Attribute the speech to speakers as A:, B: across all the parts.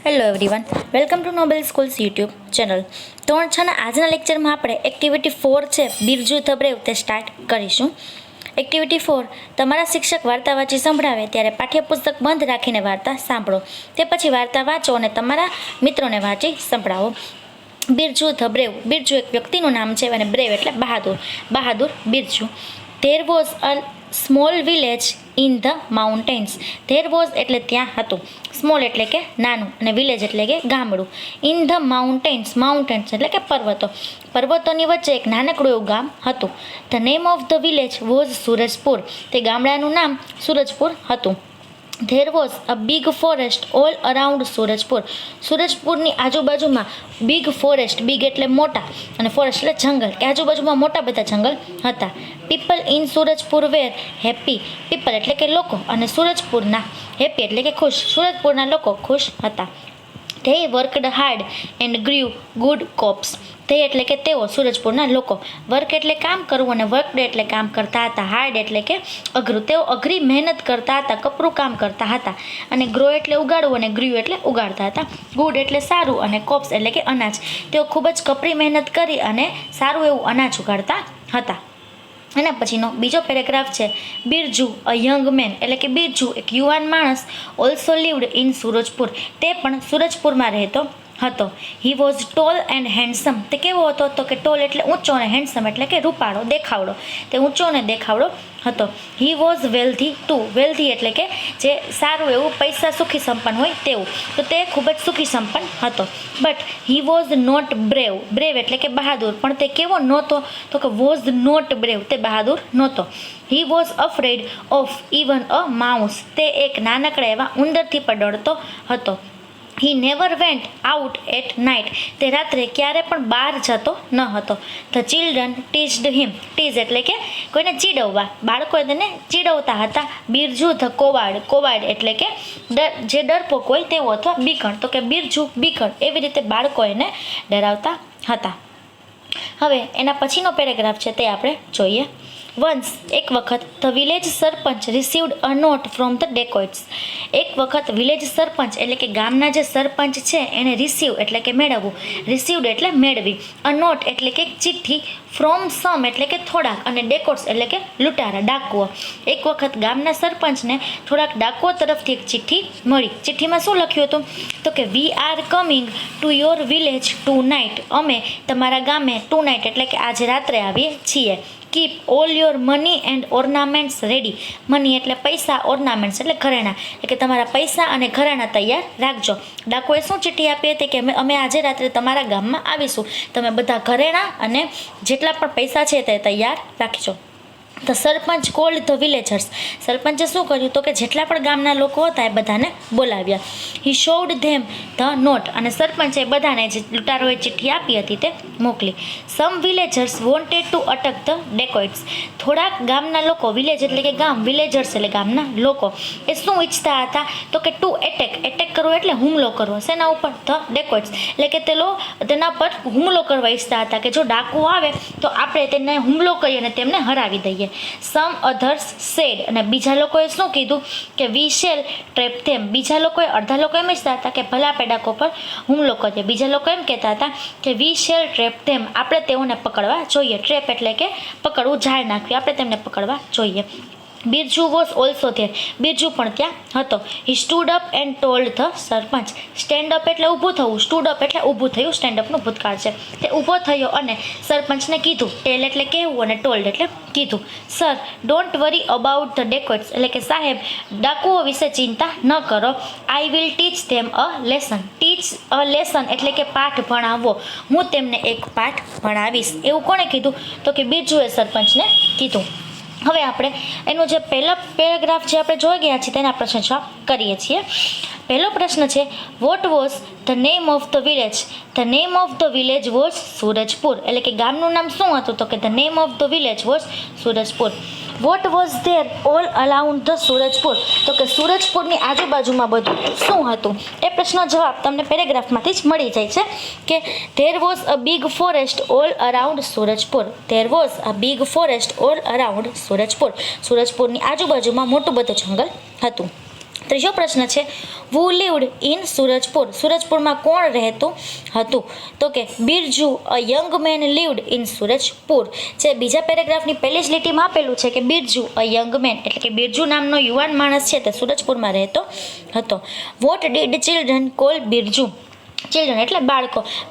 A: Hello everyone, welcome to Nobel schools YouTube channel. ધોરણ 6ના આજના લેક્ચરમાં આપણે એક્ટિવિટી 4 છે બિરજુ ધ બ્રેવ તે સ્ટાર્ટ કરીશું. એક્ટિવિટી 4, તમારા શિક્ષક વાર્તા વાંચી સંભળાવે ત્યારે પાઠ્યપુસ્તક બંધ રાખીને વાર્તા સાંભળો. તે પછી વાર્તા વાંચો અને તમારા મિત્રોને વાંચી સંભળાવો. Birju the brave. બિરજુ એક વ્યક્તિનું નામ છે અને બ્રેવ એટલે બહાદુર Birju. There was a small village in the mountains. There was એટલે ત્યાં હતું, સ્મોલ એટલે કે નાનું અને વિલેજ એટલે કે ગામડું. ઇન ધ માઉન્ટેન્સ એટલે કે પર્વતોની વચ્ચે એક નાનકડું એવું ગામ હતું. The name of the village was Surajpur. તે ગામડાનું નામ સુરજપુર હતું. There was a big forest all around Surajpur. સુરજપુરની આજુબાજુમાં બિગ ફોરેસ્ટ, બિગ એટલે મોટા અને ફોરેસ્ટ એટલે જંગલ, કે આજુબાજુમાં મોટા બધા જંગલ હતા. People in Surajpur wear happy. People એટલે કે લોકો અને સુરજપુરના હેપી એટલે કે ખુશ. સુરજપુરના લોકો ખુશ હતા. They worked hard and grieve good cops. તે એટલે કે તેઓ, સુરજપુરના લોકો. વર્ક એટલે કામ કરવું અને વર્કડ એટલે કામ કરતા હતા. હાર્ડ એટલે કે અઘરું. તેઓ અઘરી મહેનત કરતા હતા, કપરું કામ કરતા હતા. અને ગ્રો એટલે ઉગાડવું અને ગ્રીવ એટલે ઉગાડતા હતા. ગુડ એટલે સારું અને કોપ્સ એટલે કે અનાજ. તેઓ ખૂબ જ કપરી મહેનત કરી અને સારું એવું અનાજ ઉગાડતા હતા. એના પછીનો બીજો પેરેગ્રાફ છે બિરજુ અ યંગ મેન, એટલે કે બિરજુ એક યુવાન માણસ ઓલ્સો લિવ્ડ ઇન સુરજપુર. તે પણ સુરજપુરમાં રહેતો હતો. He was tall and handsome. તે કેવો હતો તો કે ટોલ એટલે ઊંચો અને હેન્ડસમ એટલે કે રૂપાળો, દેખાવડો. તે ઊંચો અને દેખાવડો હતો. He was wealthy too. Wealthy એટલે કે જે સારું એવું પૈસા સુખી સંપન્ન હોય તેવું. તો તે ખૂબ જ સુખી સંપન્ન હતો. But he was not brave. Brave એટલે કે બહાદુર, પણ તે કેવો નહોતો તો કે વોઝ નોટ બ્રેવ, તે બહાદુર નહોતો. He was afraid of even a mouse. તે એક નાનકડા એવા ઉંદરથી પણ ડરતો હતો. He never went out at night. તે રાત્રે ક્યારે પણ બહાર જતો ન હતો. The children teased him. Tease એટલે કે કોઈને ચીડવવા. બાળકોએ તેને ચીડવતા હતા. બિરજુ ધ કોવાડ. કોવાડ એટલે કે જે ડરપોક હોય તેવો અથવા બીકણ. તો કે બિરજુ બીકણ. એવી રીતે બાળકો એને ડરાવતા હતા. હવે એના પછીનો પેરેગ્રાફ છે તે આપણે જોઈએ. વન્સ એક વખત the village sarpanch received a note from the dacoits. એક વખત વિલેજ સરપંચ એટલે કે ગામના જે સરપંચ છે એને રિસીવ એટલે કે મેળવવું, રિસીવડ એટલે મેળવી, અ નોટ એટલે કે ચિઠ્ઠી, ફ્રોમ સમ એટલે કે થોડાક અને ડેકોટ્સ એટલે કે લૂંટારા, ડાકુઓ. એક વખત ગામના સરપંચને થોડાક ડાકુઓ તરફથી એક ચિઠ્ઠી મળી. ચિઠ્ઠીમાં શું લખ્યું હતું તો કે we are coming to your village tonight. અમે તમારા ગામે ટુ નાઇટ એટલે કે આજે રાત્રે આવીએ છીએ. Keep all your money and ornaments ready. Money એટલે પૈસા, ઓર્નામેન્ટ્સ એટલે ઘરેણાં, એટલે કે તમારા પૈસા અને ઘરેણાં તૈયાર રાખજો. ડાકોએ શું ચિઠ્ઠી આપી હતી કે અમે આજે રાત્રે તમારા ગામમાં આવીશું, તમે બધા ઘરેણાં અને જેટલા પણ પૈસા છે તે તૈયાર રાખજો. The sarpanch called the villagers. સરપંચે શું કર્યું તો કે જેટલા પણ ગામના લોકો હતા એ બધાને બોલાવ્યા. હી શોવડ ધેમ ધ નોટ. અને સરપંચે બધાને જે લૂંટારોએ ચિઠ્ઠી આપી હતી તે મોકલી. સમ વિલેજર્સ વોન્ટેડ ટુ અટક ધ ડેકોઇટ્સ. થોડાક ગામના લોકો, વિલેજ એટલે કે ગામ, વિલેજર્સ એટલે ગામના લોકો, એ શું ઈચ્છતા હતા તો કે ટુ એટેક કરવો એટલે હુમલો કરવો. શેના ઉપર? ધ ડેકોઇટ્સ એટલે કે તેના પર હુમલો કરવા ઈચ્છતા હતા કે જો ડાકુ આવે તો આપણે તેને હુમલો કરી અને તેમને હરાવી દઈએ. સમ અધર્સ સેડ. અને બીજા લોકોએ શું કીધું કે વી શેલ ટ્રેપ ધેમ. બીજા લોકોએ, અડધા લોકો એમ ઈચ્છતા હતા કે ભલા આપણે ડાકો પર હુમલો કરીએ. બીજા લોકો એમ કહેતા હતા કે વી શેલ ટ્રેપ ધેમ. આપણે તેઓને પકડવા જોઈએ. ટ્રેપ એટલે કે પકડવું, જાળ નાખવી, આપણે તેમને પકડવા જોઈએ. Birju was also there. Birju પણ ત્યાં હતો. He stood up and told the sarpanch. Stand up એટલે ઊભું થવું, સ્ટૂડ અપ એટલે ઊભું થયું, સ્ટેન્ડ અપનું ભૂતકાળ છે. તે ઊભો થયો અને સરપંચને કીધું. ટેલ એટલે કહેવું અને ટોલ્ડ એટલે કીધું. Sir don't worry about the dacoits. એટલે કે સાહેબ, ડાકુઓ વિશે ચિંતા ન કરો. I will teach them a lesson. Teach a lesson એટલે કે પાઠ ભણાવવો. હું તેમને એક પાઠ ભણાવીશ. એવું કોણે કીધું તો કે બિરજુએ સરપંચને કીધું. હવે આપણે એનું જે પહેલો પેરેગ્રાફ જે આપણે જોઈ ગયા છીએ તેના પ્રશ્ન જવાબ કરીએ છીએ. પહેલો પ્રશ્ન છે what was the name of the village. The name of the village was Surajpur. એટલે કે ગામનું નામ શું હતું તો કે the name of the village was Surajpur. What was there all around the Surajpur. તો કે સુરજપુરની આજુબાજુમાં બધું શું હતું? એ પ્રશ્નનો જવાબ તમને પેરેગ્રાફમાંથી જ મળી જાય છે કે there was a big forest all around Surajpur. There was a big forest all around Surajpur. સુરજપુરની આજુબાજુમાં મોટું બધું જંગલ હતું. ત્રીજો પ્રશ્ન છે વુ લીવડ ઇન સુરજપુર. સુરજપુરમાં કોણ રહેતું હતું? તો કે Birju a young man lived in Surajpur. જે બીજા પેરેગ્રાફની પહેલી જ લીટીમાં આપેલું છે કે બિરજુ અ યંગ મેન એટલે કે બિરજુ નામનો યુવાન માણસ છે તે સુરજપુરમાં રહેતો હતો. What did children call Birju? Children એટલે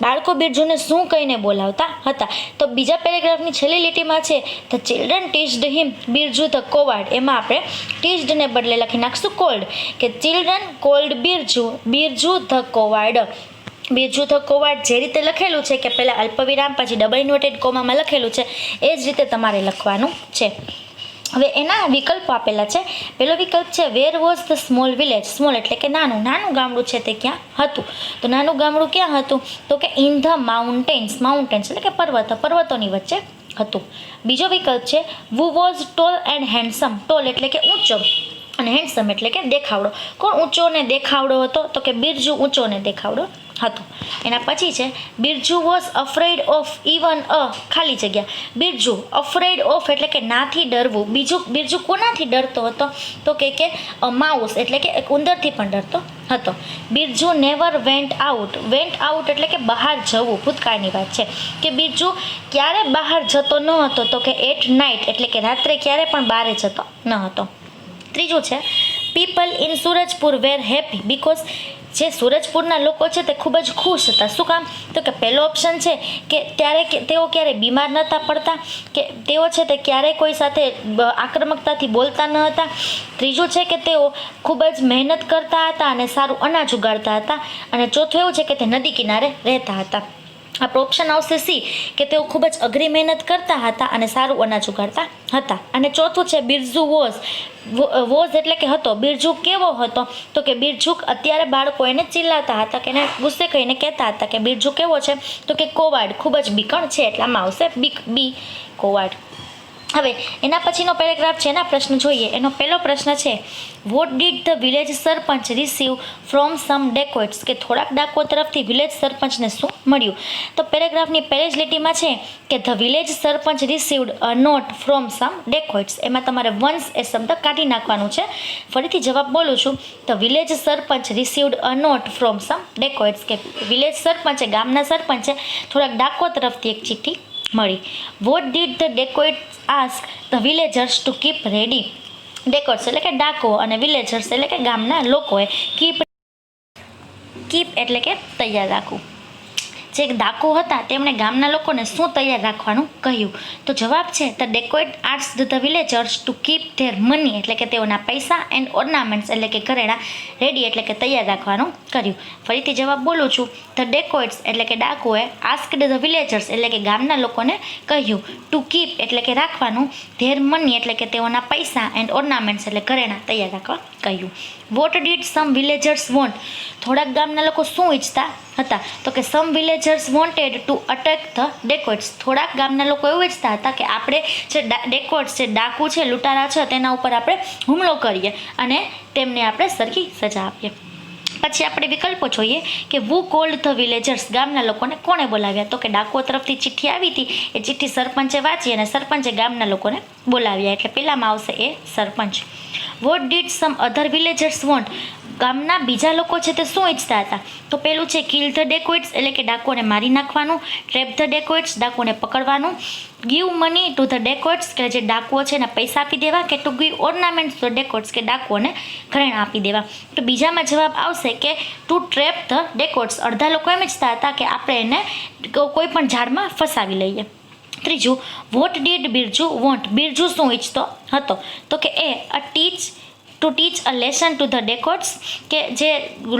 A: બાળકો બિરજુને શું કહીને બોલાવતા હતા? તો બીજા પેરેગ્રાફની છેલ્લી લીટીમાં છે the children teached him Birju the coward. એમાં આપણે ટીચ્ડને બદલે લખી નાખશું કોલ્ડ, કે children called Birju the coward. Birju the coward જે રીતે લખેલું છે કે પહેલાં અલ્પવિરામ પછી ડબલ ઇન્વર્ટેડ કોમામાં લખેલું છે એ જ રીતે તમારે લખવાનું છે. હવે એના વિકલ્પો આપેલા છે. પહેલો વિકલ્પ છે where was the small village. Small એટલે કે નાનું ગામડું છે તે ક્યાં હતું? તો નાનું ગામડું ક્યાં હતું? તો કે ઇન ધ માઉન્ટેન્સ એટલે કે પર્વતોની વચ્ચે હતું. બીજો વિકલ્પ છે who was tall and handsome. Tall એટલે કે ઊંચો અને હેન્ડસમ એટલે કે દેખાવડો. કોણ ઊંચો ને દેખાવડો હતો? તો કે બિરજુ ઊંચો ને દેખાવડો હતો. એના પછી છે Birju was afraid of even અ ખાલી જગ્યા. બિરજુ અફ્રેડ ઓફ એટલે કે નાથી ડરવું. બિરજુ કોનાથી ડરતો હતો? તો કે માઉસ એટલે કે એક ઉંદરથી પણ ડરતો હતો. બિરજુ નેવર વેન્ટ આઉટ એટલે કે બહાર જવું. ભૂતકાળની વાત છે કે બિરજુ ક્યારે બહાર જતો ન હતો? તો કે એટ નાઇટ એટલે કે રાત્રે ક્યારે પણ બહાર જતો ન હતો. ત્રીજું છે people in Surajpur wear happy because. જે સુરજપુરના લોકો છે તે ખૂબ જ ખુશ હતા. શું કામ? તો કે પહેલો ઓપ્શન છે કે તેઓ ક્યારેય બીમાર નહોતા પડતા, કે તેઓ છે તે ક્યારેય કોઈ સાથે આક્રમકતાથી બોલતા ન હતા. ત્રીજું છે કે તેઓ ખૂબ જ મહેનત કરતા હતા અને સારું અનાજ ઉગાડતા હતા. અને ચોથું એવું છે કે તે નદી કિનારે રહેતા હતા. આપણો ઓપ્શન આવશે સી, કે તેઓ ખૂબ જ અઘરી મહેનત કરતા હતા અને સારું અનાજ ઉગાડતા હતા. અને ચોથું છે બિરજુ વોઝ એટલે કે હતો. બિરજુ કેવો હતો? તો કે બિરજુ અત્યારે બાળકો એને ચિલ્લાતા હતા કે એને ગુસ્સે કહીને કહેતા હતા કે બિરજુ કેવો છે? તો કે કોવાર્ડ, ખૂબ જ બીકણ છે. એટલામાં આવશે બી કોવાર્ડ. હવે એના પછીનો પેરેગ્રાફ છે એના પ્રશ્ન જોઈએ. એનો પહેલો પ્રશ્ન છે what did the village sarpanch receive from some dacoits. કે થોડાક ડાકો તરફથી વિલેજ સરપંચને શું મળ્યું? તો પેરેગ્રાફની પહેલી જ લીટીમાં છે કે the village sarpanch received a note from some dacoits. એમાં તમારે વન્સ એ શબ્દ કાઢી નાખવાનું છે. ફરીથી જવાબ બોલું છું. The village sarpanch received a note from some dacoits. કે વિલેજ સરપંચે, ગામના સરપંચે થોડાક ડાકો તરફથી એક ચિઠ્ઠી મળી. What did the dacoits ask the villagers to keep ready. Dacoits એટલે કે ડાકો અને વિલેજર્સ એટલે કે ગામના લોકોએ કીપ એટલે કે તૈયાર રાખવું. જે ડાકો હતા તેમણે ગામના લોકોને શું તૈયાર રાખવાનું કહ્યું? તો જવાબ છે the dacoit asked the villagers to keep their money એટલે કે તેઓના પૈસા એન્ડ ઓર્નામેન્ટ્સ એટલે કે ઘરેણાં રેડી એટલે કે તૈયાર રાખવાનું કર્યું. ફરીથી જવાબ બોલું છું. ધ ડેકોઇટ્સ એટલે કે ડાકોએ આસ્ક્ડ ધ વિલેજર્સ એટલે કે ગામના લોકોને કહ્યું ટુ કીપ એટલે કે રાખવાનું, ધેર મની એટલે કે તેઓના પૈસા એન્ડ ઓર્નામેન્ટ્સ એટલે ઘરેણાં તૈયાર રાખવા કહ્યું. What did some villagers want. થોડાક ગામના લોકો શું ઈચ્છતા હતા? તો કે some villagers wanted to attack the dacoits. થોડાક ગામના લોકો એવું ઈચ્છતા હતા કે આપણે જે ડેકોઇટ્સ જે ડાકુ છે, લૂંટારા છે, તેના ઉપર આપણે હુમલો કરીએ અને તેમને આપણે સરખી સજા આપીએ. પછી આપણે વિકલ્પો જોઈએ કે વુ કોલ્ડ ધ વિલેજર્સ. ગામના લોકોને કોણે બોલાવ્યા? તો કે ડાકો તરફથી ચિઠ્ઠી આવી હતી. એ ચિઠ્ઠી સરપંચે વાંચી અને સરપંચે ગામના લોકોને બોલાવ્યા. એટલે પહેલામાં આવશે એ sarpanch. What did some other villagers want. ગામના બીજા લોકો છે તે શું ઈચ્છતા હતા? તો પેલું છે કિલ ધ ડેકોઇટ્સ એટલે કે ડાકોને મારી નાખવાનું, ટ્રેપ ધ ડેકોઇટ્સ ડાકોને પકડવાનું, give money to the dacoits કે જે ડાકુઓ છે એના પૈસા આપી દેવા, કે to give ornaments to dacoits કે ડાકુઓને ઘરેણાં આપી દેવા. તો બીજામાં જવાબ આવશે કે ટુ ટ્રેપ ધ ડેકોઇટ્સ. અડધા લોકો એમ ઈચ્છતા હતા કે આપણે એને કોઈ પણ ઝાડમાં ફસાવી લઈએ. ત્રીજું વોટ ડીડ બિરજુ વોન્ટ. બિરજુ શું ઈચ્છતો હતો? તો કે to teach a lesson to the dacoits કે જે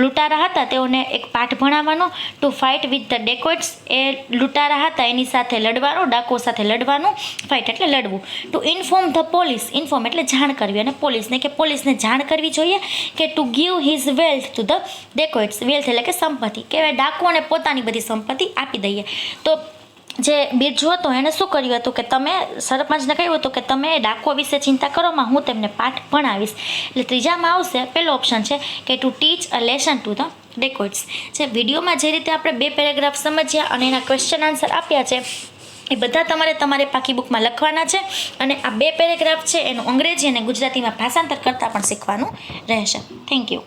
A: લૂંટારા હતા તેઓને એક પાઠ ભણાવવાનો, to fight with the dacoits એ લૂંટારા હતા એની સાથે લડવાનું, ડાકો સાથે લડવાનું, ફાઇટ એટલે લડવું, two inform the police. Inform એટલે જાણ કરવી અને પોલીસને જાણ કરવી જોઈએ, કે to give his wealth two the dacoits. Wealth એટલે કે સંપત્તિ, કે ડાકોને પોતાની બધી સંપત્તિ આપી દઈએ. તો જે બિરજુ હતો એણે શું કર્યું હતું કે તમે સરપંચને કહ્યું હતું કે તમે ડાકો વિશે ચિંતા કરોમાં, હું તેમને પાઠ ભણાવીશ. એટલે ત્રીજામાં આવશે પહેલો ઓપ્શન છે કે to teach a lesson to the dacoits. જે વિડીયોમાં જે રીતે આપણે બે પેરેગ્રાફ સમજ્યા અને એના ક્વેશ્ચન આન્સર આપ્યા છે એ બધા તમારે પાકી બુકમાં લખવાના છે અને આ 2 પેરેગ્રાફ છે એનું અંગ્રેજી અને ગુજરાતીમાં ભાષાંતર કરતાં પણ શીખવાનું રહેશે. Thank you.